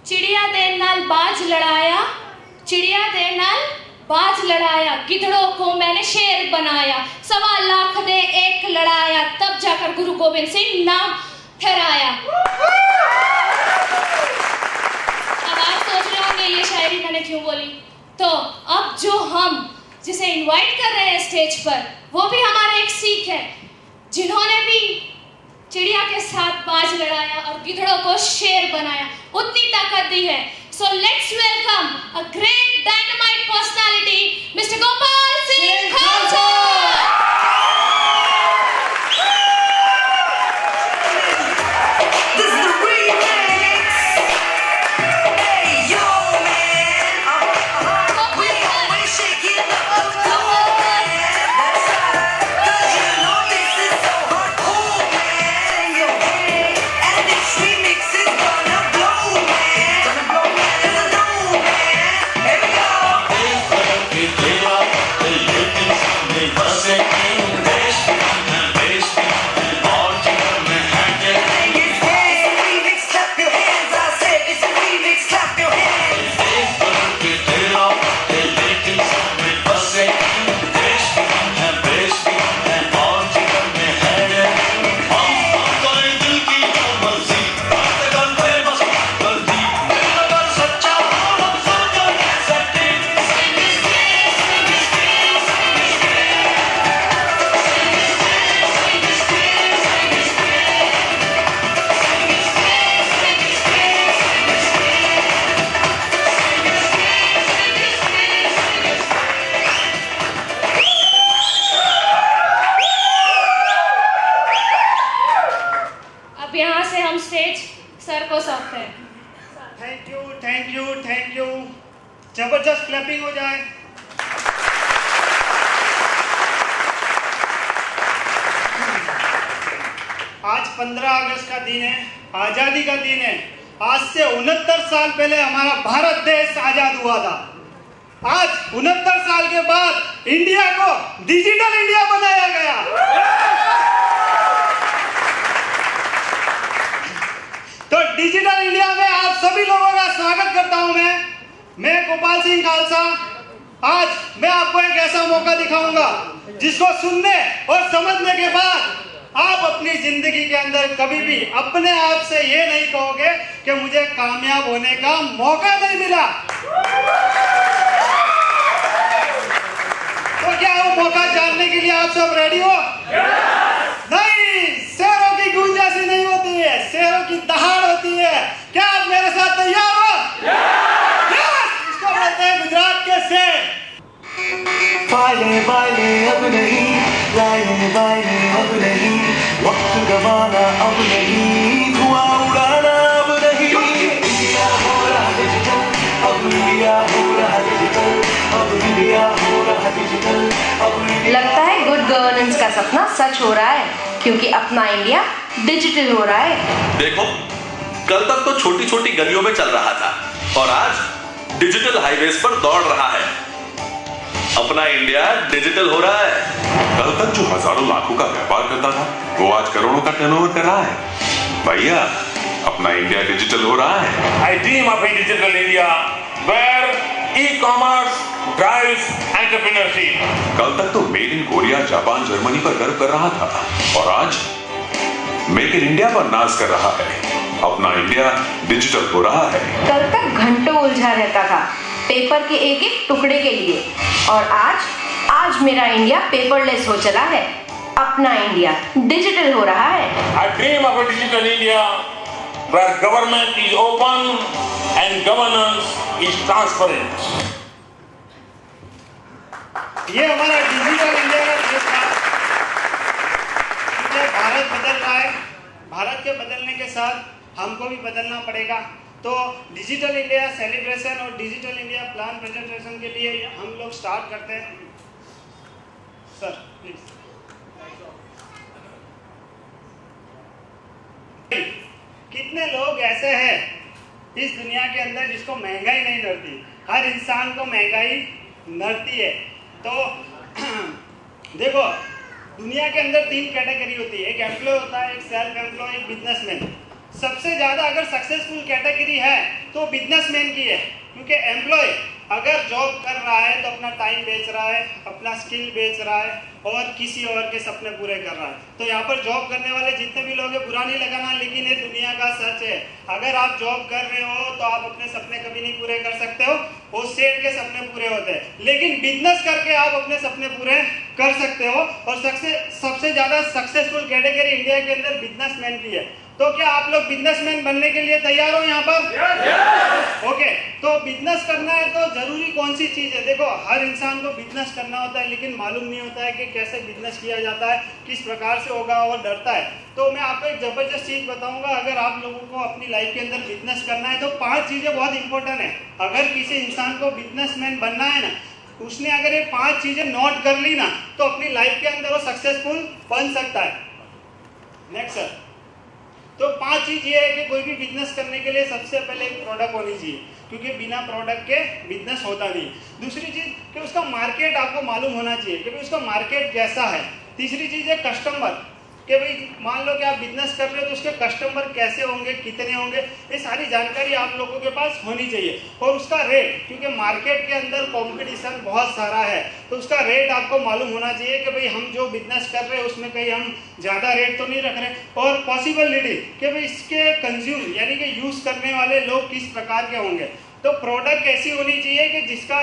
चिड़िया दे नाल बाज लड़ाया, चिड़िया दे नाल बाज लड़ाया, गिद्धड़ों को मैंने शेर बनाया, 1.25 लाख दे एक लड़ाया, तब जाकर गुरु गोविंद सिंह नाम ठहराया। अब आप सोच रहे होंगे ये शायरी मैंने क्यों बोली। तो अब जो हम जिसे इनवाइट कर रहे हैं स्टेज पर, वो भी हमारे एक सीख है, जिन्होंने भी चिड़िया के साथ बाज लड़ाया और गिद्धड़ों को शेर बनाया, उतनी ताकत दी है। So let's welcome a great dynamite personality mister Gopal Singh Khalsa. Thank you. जबरदस्त क्लैपिंग हो जाए। आज 15 अगस्त का दिन है, आजादी का दिन है। आज से 69 साल पहले हमारा भारत देश आजाद हुआ था। आज 69 साल के बाद इंडिया को डिजिटल इंडिया बनाया गया। तो डिजिटल इंडिया में आप सभी लोगों का स्वागत करता हूं मैं गोपाल सिंह खालसा। आज मैं आपको एक ऐसा मौका दिखाऊंगा जिसको सुनने और समझने के बाद आप अपनी जिंदगी के अंदर कभी भी अपने आप से ये नहीं कहोगे कि मुझे कामयाब होने का मौका नहीं मिला। तो क्या वो मौका जानने के लिए आप सब रेडी हो? नहीं, शेरों की गूंज ऐसी नहीं होती है, शेरों की दहाड़ होती है। क्या आप मेरे साथ तैयार हो? इसको बोलते हैं गुजरात के शेर। पाले पाले अब नहीं, लाए बाले अब नहीं, वक्त गवाना अब नहीं, धुआं उड़ाना अब नहीं। इंडिया हो रहा डिजिटल, अब इंडिया हो रहा डिजिटल, अब इंडिया हो रहा डिजिटल, अब इंडिया। लगता है गुड गवर्नेंस का सपना सच हो रहा है, क्योंकि अपना इंडिया डिजिटल हो रहा है। देखो, कल तक तो छोटी छोटी गलियों में चल रहा था और आज डिजिटल हाईवेज पर दौड़ रहा है। अपना इंडिया डिजिटल हो रहा है। कल तक जो हजारों लाखों का व्यापार करता था वो आज करोड़ों का टर्नओवर कर रहा है। भैया, अपना इंडिया डिजिटल हो रहा है। I dream of a digital India where e-commerce drives entrepreneurship. कल तक तो made in Korea, Japan, Germany पर गर्व कर रहा था और आज मेक इन इंडिया पर नाज कर रहा है। अपना इंडिया डिजिटल हो रहा है। कल तक घंटों उलझा रहता था पेपर के एक एक टुकड़े के लिए, और आज मेरा इंडिया पेपरलेस हो चला है। अपना इंडिया डिजिटल हो रहा है। I dream of a digital India where government is open and governance is transparent. ये हमारा डिजिटल इंडिया का देश था। भारत बदल रहा है, भारत के बदलने के साथ हमको भी बदलना पड़ेगा। तो डिजिटल इंडिया सेलिब्रेशन और डिजिटल इंडिया प्लान प्रेजेंटेशन के लिए हम लोग स्टार्ट करते हैं। Sir please. कितने लोग ऐसे हैं इस दुनिया के अंदर जिसको महंगाई नहीं नड़ती? हर इंसान को महंगाई नड़ती है। तो देखो, दुनिया के अंदर 3 कैटेगरी होती है। एक एम्प्लॉय होता है, एक सेल्फ एम्प्लॉय, एक बिजनेसमैन। सबसे ज़्यादा अगर सक्सेसफुल कैटेगरी है तो बिजनेसमैन की है, क्योंकि एम्प्लॉय अगर जॉब कर रहा है तो अपना टाइम बेच रहा है, अपना स्किल बेच रहा है और किसी और के सपने पूरे कर रहा है। तो यहाँ पर जॉब करने वाले जितने भी लोग हैं, बुरा नहीं लगाना, लेकिन ये दुनिया का सच है। अगर आप जॉब कर रहे हो तो आप अपने सपने कभी नहीं पूरे कर सकते हो, वो सेठ के सपने पूरे होते हैं, लेकिन बिजनेस करके आप अपने सपने पूरे कर सकते हो। और सबसे ज़्यादा सक्सेसफुल कैटेगरी इंडिया के अंदर बिजनेसमैन की है। तो क्या आप लोग बिजनेसमैन बनने के लिए तैयार हो यहाँ पर? ओके, तो बिजनेस करना है तो जरूरी कौन सी चीज़ है? देखो, हर इंसान को बिजनेस करना होता है, लेकिन मालूम नहीं होता है कि कैसे बिजनेस किया जाता है, किस प्रकार से होगा, और डरता है। तो मैं आपको एक जबरदस्त चीज़ बताऊंगा। अगर आप लोगों को अपनी लाइफ के अंदर बिजनेस करना है तो 5 चीज़ें बहुत इंपॉर्टेंट है। अगर किसी इंसान को बिजनेसमैन बनना है ना, उसने अगर ये 5 चीज़ें नोट कर ली ना, तो अपनी लाइफ के अंदर वो सक्सेसफुल बन सकता है। Next sir. तो 5 चीज़ ये है कि कोई भी बिजनेस करने के लिए सबसे पहले एक प्रोडक्ट होनी चाहिए, क्योंकि बिना प्रोडक्ट के बिजनेस होता नहीं। दूसरी चीज़ कि उसका मार्केट आपको मालूम होना चाहिए कि भाई उसका मार्केट कैसा है। तीसरी चीज़ है कस्टमर, कि भाई मान लो कि आप बिजनेस कर रहे हो तो उसके कस्टमर कैसे होंगे, कितने होंगे, ये सारी जानकारी आप लोगों के पास होनी चाहिए। और उसका रेट, क्योंकि मार्केट के अंदर कंपटीशन बहुत सारा है, तो उसका रेट आपको मालूम होना चाहिए कि भाई हम जो बिजनेस कर रहे हैं उसमें कहीं हम ज़्यादा रेट तो नहीं रख रहे। और पॉसिबिलिटी कि भाई इसके कंज्यूम यानी कि यूज़ करने वाले लोग किस प्रकार के होंगे। तो प्रोडक्ट ऐसी होनी चाहिए कि जिसका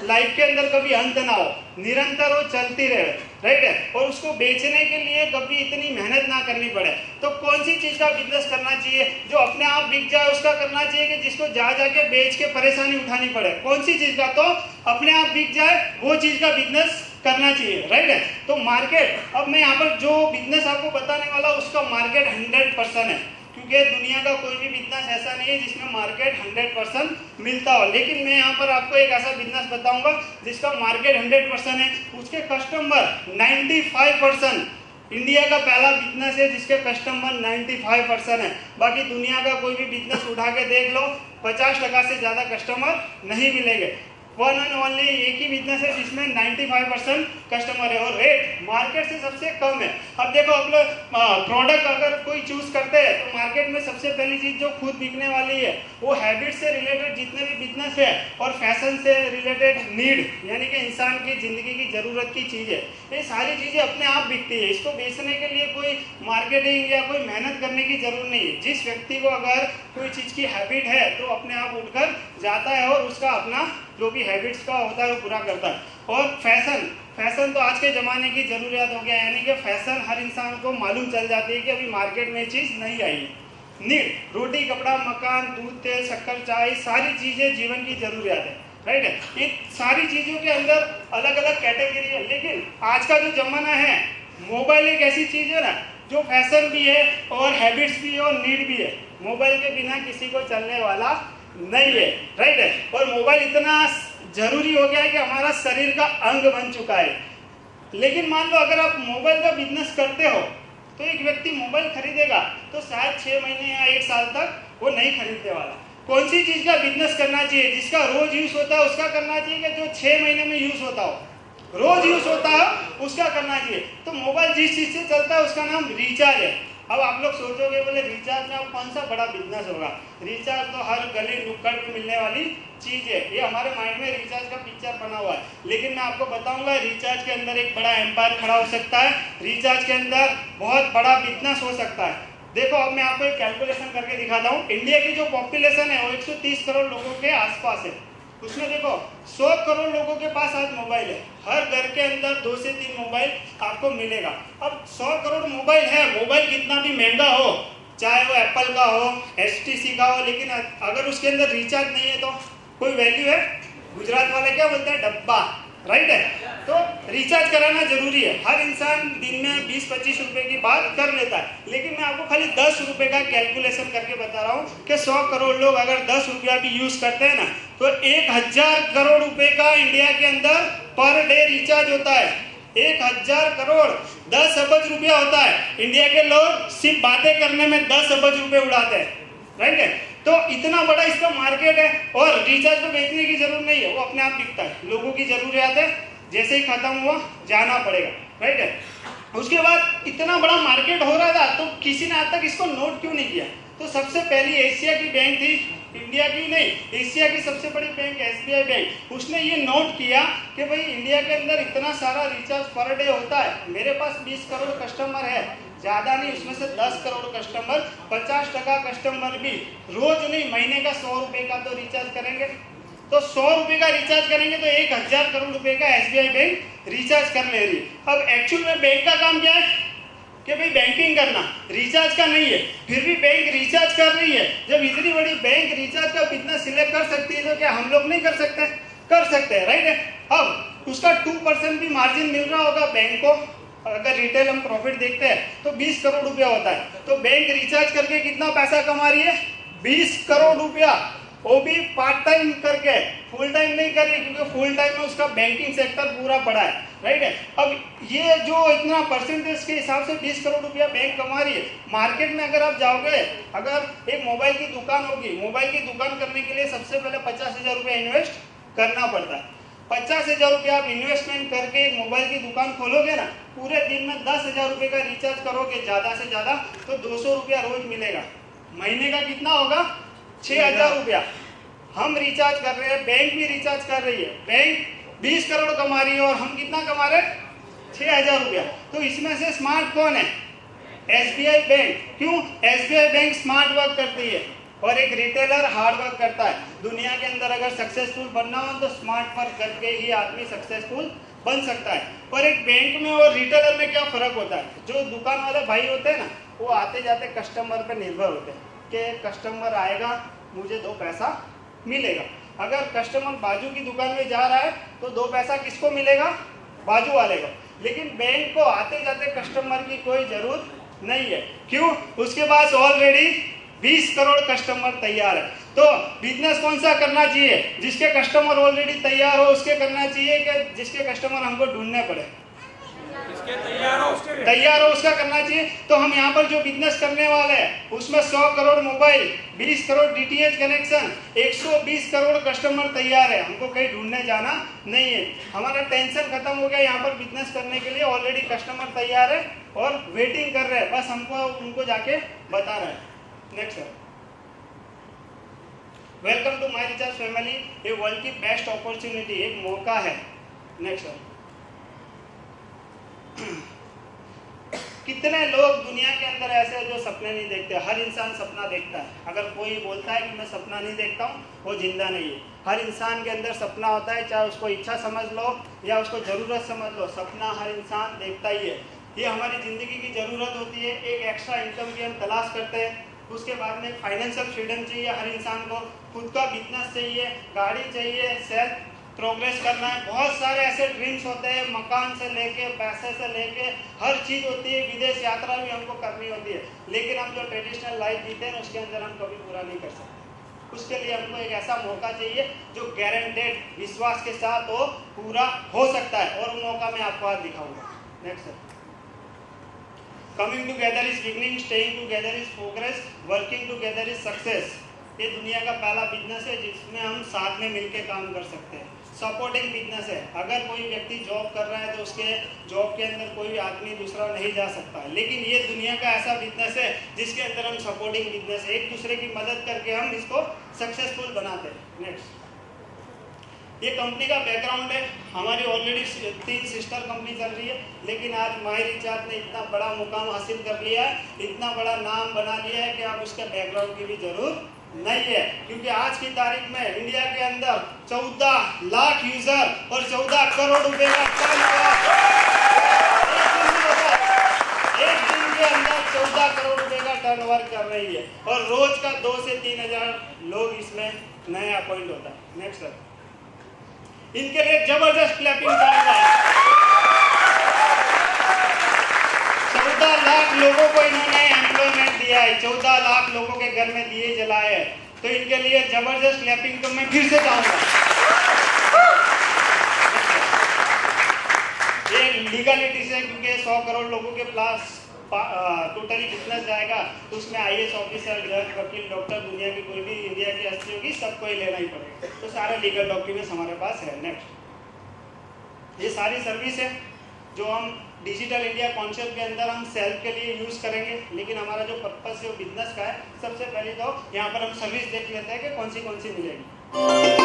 लाइफ के अंदर कभी अंत ना हो, निरंतर वो चलती रहे, राइट है, और उसको बेचने के लिए कभी इतनी मेहनत ना करनी पड़े। तो कौन सी चीज़ का बिजनेस करना चाहिए? जो अपने आप बिक जाए उसका करना चाहिए, कि जिसको जा जाके बेच के परेशानी उठानी पड़े। कौन सी चीज़ का? तो अपने आप बिक जाए वो चीज़ का बिजनेस करना चाहिए, राइट है। तो मार्केट, अब मैं यहाँ पर जो बिजनेस आपको बताने वाला उसका मार्केट 100% है, क्योंकि दुनिया का कोई भी बिजनेस ऐसा नहीं है जिसमें मार्केट 100% मिलता हो। लेकिन मैं यहाँ पर आपको एक ऐसा बिजनेस बताऊंगा जिसका मार्केट 100% है, उसके कस्टमर 95%। इंडिया का पहला बिजनेस है जिसके कस्टमर 95% है। बाकी दुनिया का कोई भी बिजनेस उठा के देख लो, 50% से ज़्यादा कस्टमर नहीं मिलेंगे। वन एंड ओनली एक ही बिजनेस है जिसमें 95% कस्टमर है, और रेट मार्केट से सबसे कम है। अब देखो, आप लोग प्रोडक्ट अगर कोई चूज करते हैं तो मार्केट में सबसे पहली चीज़ जो खुद बिकने वाली है वो हैबिट से रिलेटेड जितने भी बिजनेस है, और फैशन से रिलेटेड नीड यानी कि इंसान की ज़िंदगी की ज़रूरत की चीज़ है, ये सारी चीज़ें अपने आप बिकती है। इसको बेचने के लिए कोई मार्केटिंग या कोई मेहनत करने की जरूरत नहीं है। जिस व्यक्ति को अगर कोई चीज़ की हैबिट है तो अपने आप उठकर जाता है और उसका अपना जो भी हैबिट्स का होता है वो पूरा करता है। और फैशन तो आज के ज़माने की ज़रूरियात हो गया, यानी कि फैशन हर इंसान को मालूम चल जाती है कि अभी मार्केट में चीज़ नहीं आई है। नीड, रोटी कपड़ा मकान दूध तेल शक्कर चाय, सारी चीज़ें जीवन की ज़रूरियात है, राइट है। इन सारी चीज़ों के अंदर अलग अलग कैटेगरी है, लेकिन आज का जो ज़माना है, मोबाइल एक ऐसी चीज़ है ना जो फैशन भी है और हैबिट्स भी है और नीड भी है। मोबाइल के बिना किसी को चलने वाला नहीं है, राइट है। और मोबाइल इतना जरूरी हो गया है कि हमारा शरीर का अंग बन चुका है। लेकिन मान लो अगर आप मोबाइल का बिजनेस करते हो तो एक व्यक्ति मोबाइल खरीदेगा तो शायद 6 महीने या 1 साल तक वो नहीं खरीदने वाला। कौन सी चीज़ का बिजनेस करना चाहिए? जिसका रोज यूज होता है उसका करना चाहिए, कि जो 6 महीने में यूज होता हो, रोज यूज होता है उसका करना चाहिए। तो मोबाइल जिस चीज़ से चलता है उसका नाम रिचार्ज है। अब आप लोग सोचोगे बोले रिचार्ज में अब कौन सा बड़ा बिजनेस होगा? रिचार्ज तो हर गली नुक्कड़ पे मिलने वाली चीज़ है। ये हमारे माइंड में रिचार्ज का पिक्चर बना हुआ है, लेकिन मैं आपको बताऊंगा रिचार्ज के अंदर एक बड़ा एम्पायर खड़ा हो सकता है। रिचार्ज के अंदर बहुत बड़ा बिजनेस हो सकता है। देखो, अब मैं आपको एक कैलकुलेशन करके दिखाता हूँ। इंडिया की जो पॉपुलेशन है वो 130 करोड़ लोगों के आसपास है। उसमें देखो 100 करोड़ लोगों के पास आज मोबाइल है। हर घर के अंदर 2 से 3 मोबाइल आपको मिलेगा। अब 100 करोड़ मोबाइल है, मोबाइल कितना भी महंगा हो, चाहे वो एप्पल का हो, HTC का हो, लेकिन अगर उसके अंदर रिचार्ज नहीं है तो कोई वैल्यू है? गुजरात वाले क्या बोलते हैं? डब्बा, राइट है। तो रिचार्ज कराना जरूरी है। हर इंसान दिन में 20-25 रुपए की बात कर लेता है, लेकिन मैं आपको खाली 10 रुपए का कैलकुलेशन करके बता रहा हूँ कि 100 करोड़ लोग अगर 10 रुपया भी यूज करते हैं ना, तो 1000 करोड़ रुपए का इंडिया के अंदर पर डे रिचार्ज होता है। 1000 करोड़ 10 अरब रुपया होता है। इंडिया के लोग सिर्फ बातें करने में 10 अरब रुपए उड़ाते हैं, राइट है। तो इतना बड़ा इसका मार्केट है, और रिचार्ज को बेचने की जरूरत नहीं है, वो अपने आप बिकता है। लोगों की जरूरियात है, जैसे ही खत्म हुआ जाना पड़ेगा, राइट है। उसके बाद इतना बड़ा मार्केट हो रहा था तो किसी ने आज तक इसको नोट क्यों नहीं किया? तो सबसे पहली एशिया की बैंक थी, इंडिया की नहीं, एशिया की सबसे बड़ी बैंक SBI बैंक। उसने ये नोट किया कि भाई इंडिया के अंदर इतना सारा रिचार्ज पर डे होता है, मेरे पास 20 करोड़ कस्टमर है, ज़्यादा नहीं, उसमें से 10 करोड़ कस्टमर, 50% कस्टमर भी रोज नहीं महीने का 100 रुपये का तो रिचार्ज करेंगे। तो 100 रुपये का रिचार्ज करेंगे तो 1000 करोड़ रुपए का SBI बैंक रिचार्ज कर ले रही। अब एक्चुअल में बैंक का काम क्या है कि भाई बैंकिंग करना, रिचार्ज का नहीं है, फिर भी बैंक रिचार्ज कर रही है। जब इतनी बड़ी बैंक रिचार्ज का बिजनेस सिलेक्ट कर सकती है तो क्या हम लोग नहीं कर सकते? कर सकते हैं, राइट है। अब उसका 2% भी मार्जिन मिल रहा होगा बैंक को। अगर रिटेल हम प्रॉफिट देखते हैं तो 20 करोड़ रुपया होता है, तो बैंक रिचार्ज करके कितना पैसा कमा रही है? 20 करोड़ रुपया, वो भी पार्ट टाइम करके, फुल टाइम नहीं कर रही, क्योंकि फुल टाइम में उसका बैंकिंग सेक्टर पूरा पड़ा है, राइट है। अब ये जो इतना परसेंटेज के हिसाब से 20 करोड़ रुपया बैंक कमा रही है, मार्केट में अगर आप जाओगे, अगर एक मोबाइल की दुकान होगी, मोबाइल की दुकान करने के लिए सबसे पहले 50,000 रुपया इन्वेस्ट करना पड़ता है। 50,000 रुपया आप इन्वेस्टमेंट करके एक मोबाइल की दुकान खोलोगे ना, पूरे दिन में 10,000 रुपये का रिचार्ज करोगे ज़्यादा से ज़्यादा, तो 200 रुपया रोज मिलेगा। महीने का कितना होगा? 6,000 रुपया हम रिचार्ज कर रहे हैं, बैंक भी रिचार्ज कर रही है। बैंक 20 करोड़ कमा रही है और हम कितना कमा रहे हैं? 6,000 रुपया। तो इसमें से स्मार्ट कौन है? SBI bank. क्यों? SBI बैंक स्मार्ट वर्क करती है और एक रिटेलर हार्ड वर्क करता है। दुनिया के अंदर अगर सक्सेसफुल बनना हो तो स्मार्ट वर्क करके ही आदमी सक्सेसफुल बन सकता है। पर एक बैंक में और रिटेलर में क्या फ़र्क होता है? जो दुकान वाले भाई होते हैं ना, वो आते जाते कस्टमर पर निर्भर होते हैं कि कस्टमर आएगा, मुझे 2 पैसा मिलेगा। अगर कस्टमर बाजू की दुकान में जा रहा है तो 2 पैसा किसको मिलेगा? बाजू वाले को। लेकिन बैंक को आते जाते कस्टमर की कोई ज़रूरत नहीं है। क्यों? उसके पास ऑलरेडी 20 करोड़ कस्टमर तैयार है। तो बिजनेस कौन सा करना चाहिए? जिसके कस्टमर ऑलरेडी तैयार हो उसके करना चाहिए कि जिसके कस्टमर हमको ढूंढने पड़े? तैयार हो उसका करना चाहिए। तो हम यहाँ पर जो बिजनेस करने वाले हैं उसमें 100 crore mobile, 20 crore DTH connection, 120 crore customer तैयार है। हमको कहीं ढूंढने जाना नहीं है, हमारा टेंशन खत्म हो गया। यहाँ पर बिजनेस करने के लिए ऑलरेडी कस्टमर तैयार है और वेटिंग कर रहे हैं, बस हमको उनको जाके बता रहे हैं। Next sir, welcome to my recharge family. ये वर्ल्ड की बेस्ट अपॉर्चुनिटी, एक मौका है। नेक्स्ट सर, कितने लोग दुनिया के अंदर ऐसे हैं जो सपने नहीं देखते? हर इंसान सपना देखता है। अगर कोई बोलता है कि मैं सपना नहीं देखता हूँ, वो जिंदा नहीं है। हर इंसान के अंदर सपना होता है, चाहे उसको इच्छा समझ लो या उसको ज़रूरत समझ लो, सपना हर इंसान देखता ही है। ये हमारी ज़िंदगी की ज़रूरत होती है। एक एक्स्ट्रा इनकम की हम तलाश करते हैं, उसके बाद में फाइनेंशियल फ्रीडम चाहिए हर इंसान को, खुद का बिजनेस चाहिए, गाड़ी चाहिए, सेल्फ प्रोग्रेस करना है। बहुत सारे ऐसे ड्रीम्स होते हैं, मकान से लेके, पैसे से लेके, हर चीज़ होती है। विदेश यात्रा भी हमको करनी होती है, लेकिन हम जो ट्रेडिशनल लाइफ जीते हैं उसके अंदर हम कभी पूरा नहीं कर सकते। उसके लिए हमको एक ऐसा मौका चाहिए जो गारंटेड विश्वास के साथ वो पूरा हो सकता है, और वो मौका मैं आपको आज दिखाऊंगा। Next sir, coming together is beginning, staying together is progress, working together is success. ये दुनिया का पहला बिजनेस है जिसमें हम साथ में मिलकर काम कर सकते हैं। सपोर्टिंग बिजनेस है। अगर कोई व्यक्ति जॉब कर रहा है तो उसके जॉब के अंदर कोई आदमी दूसरा नहीं जा सकता, लेकिन ये दुनिया का ऐसा बिजनेस है जिसके अंदर हम सपोर्टिंग बिजनेस है, एक दूसरे की मदद करके हम इसको सक्सेसफुल बनाते हैं। नेक्स्ट, ये कंपनी का बैकग्राउंड है। हमारी ऑलरेडी 3 सिस्टर कंपनी चल रही है, लेकिन आज माई रिचार्ज ने इतना बड़ा मुकाम हासिल कर लिया है, इतना बड़ा नाम बना लिया है कि अब उसके बैकग्राउंड की भी जरूरत नहीं है। क्योंकि आज की तारीख में इंडिया के अंदर 14 लाख यूजर और 14 करोड़ रुपए का टर्नओवर, एक दिन के अंदर 14 करोड़ रुपए का टर्नओवर कर रही है, और रोज का 2 से 3 हजार लोग इसमें नए अपॉइंट होता है। नेक्स्ट सर, इनके लिए जबरदस्त क्लैपिंग चाहूंगा। 14 लाख लोगों को इन्होंने एम्प्लॉयमेंट दिया है, 14 लाख लोगों के घर में दिए जलाए हैं, तो इनके लिए जबरदस्त क्लैपिंग तो मैं फिर से चाहूंगा। ये लीगलिटी से, क्योंकि 100 करोड़ लोगों के पास टोटली बिजनेस जाएगा तो उसमें IAS ऑफिसर, जज, वकील, डॉक्टर, दुनिया की कोई भी इंडिया की हस्ती होगी, सबको ही लेना ही पड़ेगा। तो सारे लीगल डॉक्यूमेंट्स हमारे पास है। नेक्स्ट, ये सारी सर्विस है जो हम डिजिटल इंडिया कॉन्सेप्ट के अंदर हम सेल्फ के लिए यूज़ करेंगे, लेकिन हमारा जो पर्पस है वो बिजनेस का है। सबसे पहले तो यहाँ पर हम सर्विस देख लेते हैं कि कौन सी मिलेगी।